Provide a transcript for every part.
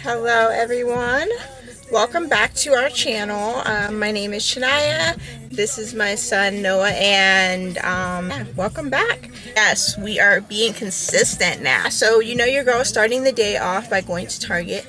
Hello everyone, welcome back to our channel. My name is Shania, this is my son Noah, and yeah, welcome back. Yes, we are being consistent now. So you know your girl starting the day off by going to Target.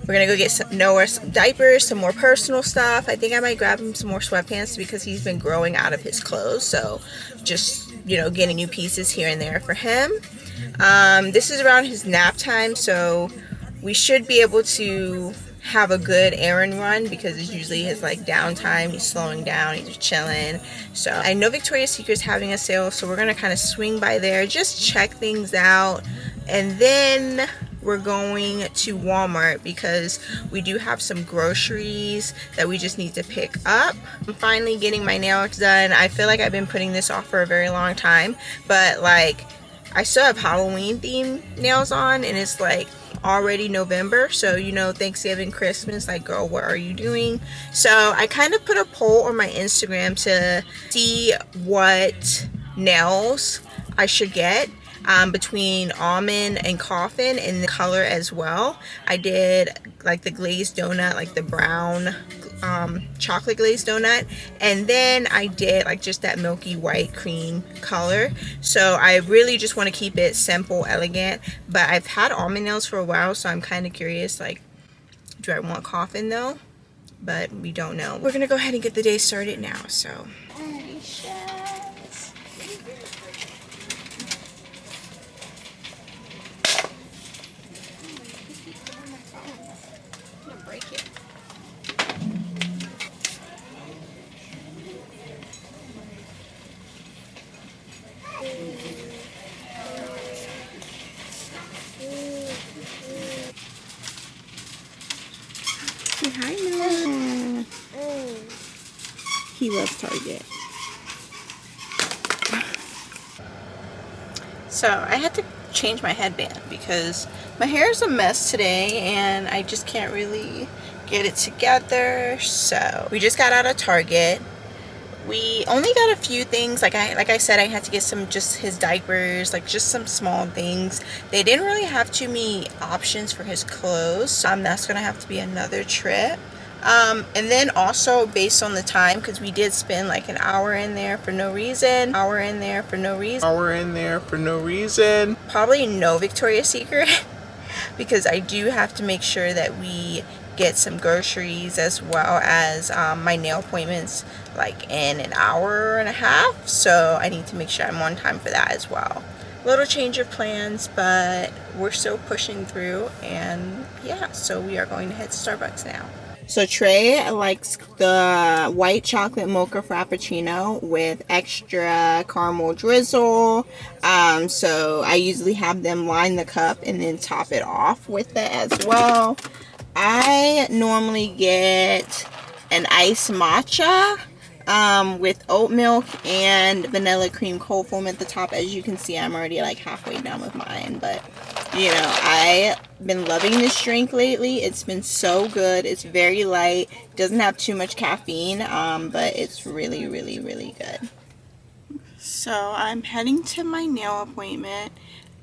We're gonna go get Noah some diapers, some more personal stuff. I think I might grab him some more sweatpants because he's been growing out of his clothes, so just, you know, getting new pieces here and there for him. This is around his nap time, so we should be able to have a good errand run because it's usually his like downtime. He's slowing down, he's just chilling. So I know Victoria's Secret is having a sale, so we're gonna kind of swing by there, just check things out, and then we're going to Walmart because we do have some groceries that we just need to pick up. I'm finally getting my nails done. I feel like I've been putting this off for a very long time, but like I still have Halloween themed nails on, and it's like already November, so you know, Thanksgiving, Christmas, like girl, what are you doing? So I kind of put a poll on my Instagram to see what nails I should get between almond and coffin, and the color as well. I did like the glazed donut, like the brown chocolate glazed donut, and then I did like just that milky white cream color. So I really just want to keep it simple, elegant, but I've had almond nails for a while, so I'm kind of curious, like, do I want coffin though? But we don't know. We're gonna go ahead and get the day started now. So hi, Noah. He loves Target. So I had to change my headband because my hair is a mess today and I just can't really get it together. So we just got out of Target. We only got a few things. Like I said, I had to get some, just his diapers, like just some small things. They didn't really have too many options for his clothes, so that's gonna have to be another trip. And then also based on the time, because we did spend like an hour in there for no reason, probably no Victoria's Secret because I do have to make sure that we get some groceries as well as my nail appointments like in an hour and a half, so I need to make sure I'm on time for that as well. Little change of plans, but we're still pushing through, and yeah, so we are going to head to Starbucks now. So Trey likes the white chocolate mocha frappuccino with extra caramel drizzle. So I usually have them line the cup and then top it off with it as well. I normally get an iced matcha with oat milk and vanilla cream cold foam at the top. As you can see, I'm already like halfway done with mine, but you know, I've been loving this drink lately. It's been so good. It's very light, doesn't have too much caffeine, but it's really, really, really good. So I'm heading to my nail appointment.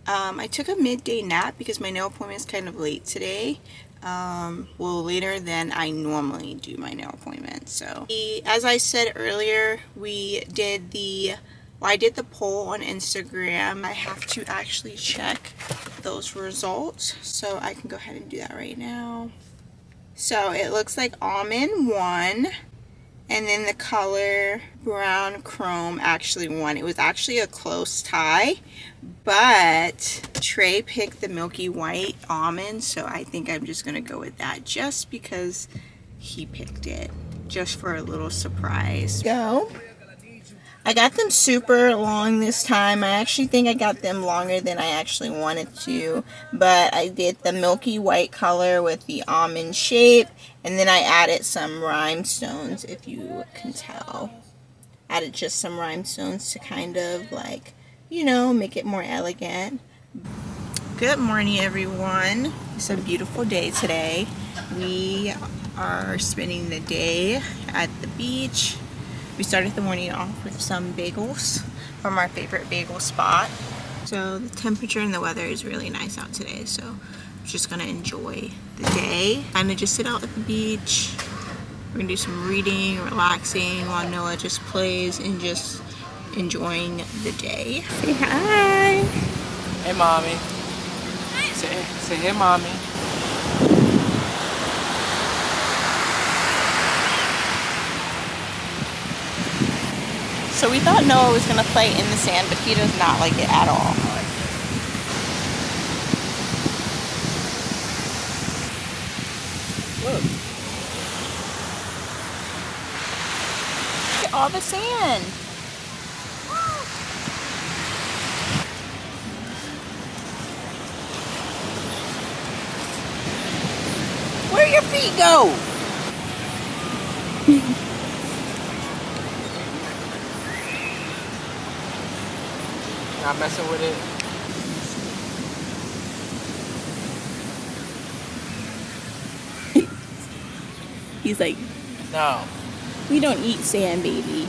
I took a midday nap because my nail appointment is kind of late today. Well, later than I normally do my nail appointment. So as I said earlier, I did the poll on Instagram. I have to actually check those results, so I can go ahead and do that right now. So it looks like almond won, and then the color brown chrome actually won. It was actually a close tie, but Trey picked the milky white almond, so I think I'm just gonna go with that just because he picked it, just for a little surprise. Go. I got them super long this time. I actually think I got them longer than I actually wanted to, but I did the milky white color with the almond shape, and then I added some rhinestones, if you can tell. Added just some rhinestones to kind of like, you know, make it more elegant. Good morning, everyone. It's a beautiful day today. We are spending the day at the beach. We started the morning off with some bagels from our favorite bagel spot. So the temperature and the weather is really nice out today, so just gonna enjoy the day. Kind of just sit out at the beach. We're gonna do some reading, relaxing while Noah just plays and just enjoying the day. Say hi. Hey, mommy. Say hey, mommy. So we thought Noah was gonna play in the sand, but he does not like it at all. Look. Look at all the sand. Where your feet go? Not messing with it. He's like, No. we don't eat sand, baby.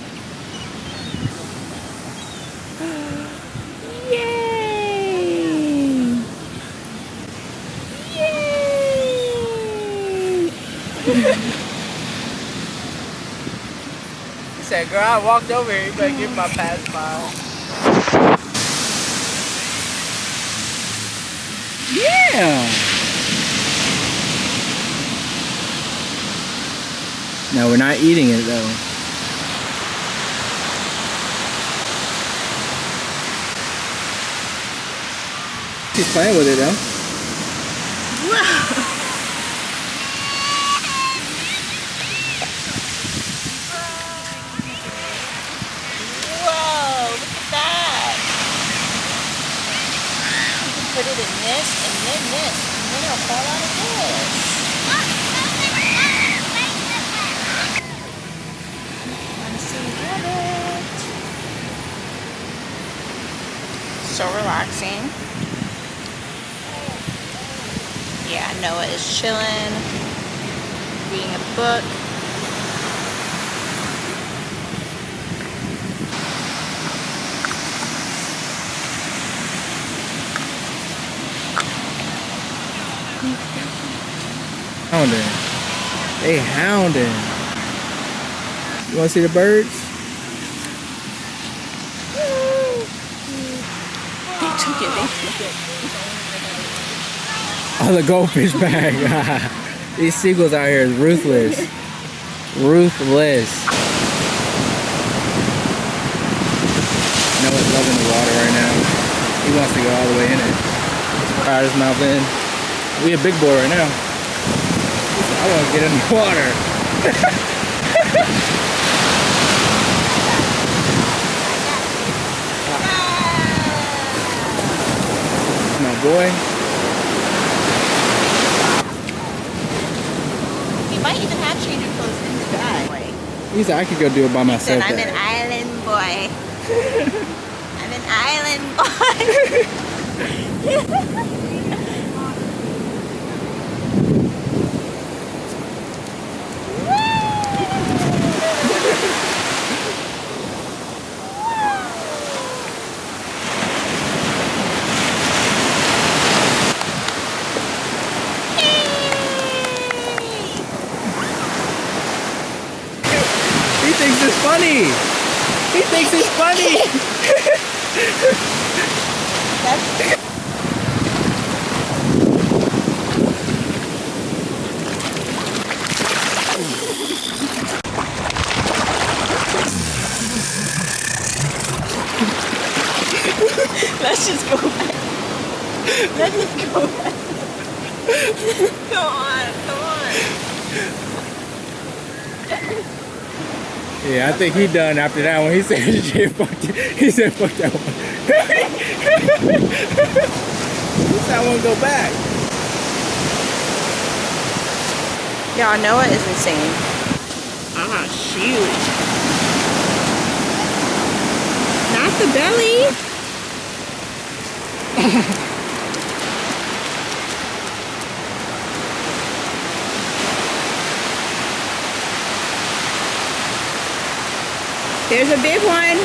Yay! Yay! He said, girl, I walked over here. You better give me my pass smile. Yeah. No, we're not eating it though. She's playing with it though. Whoa, look at that. You can put it in this and then this, and then it'll fall out of this. So relaxing. Yeah, Noah is chilling, reading a book. Hounding. They hounding. You want to see the birds? They took it. Oh, the goldfish bag. These seagulls out here is ruthless. Ruthless. Noah's loving the water right now. He wants to go all the way in it. Right his mouth in. We a big boy right now. I want to get in the water. My boy. He might even have change of clothes in the driveway. He said I could go do it by He said, myself. I'm an island boy. I'm an island boy. He thinks it's funny. He thinks it's funny. Let's just go back. Let's just go back. Come on, come on. Yeah, I think he done after that one. He said, shit, fuck it. He said, fuck that one. This time I want to go back. Yeah, Noah is insane. Ah, shoot. Not the belly. There's a big one.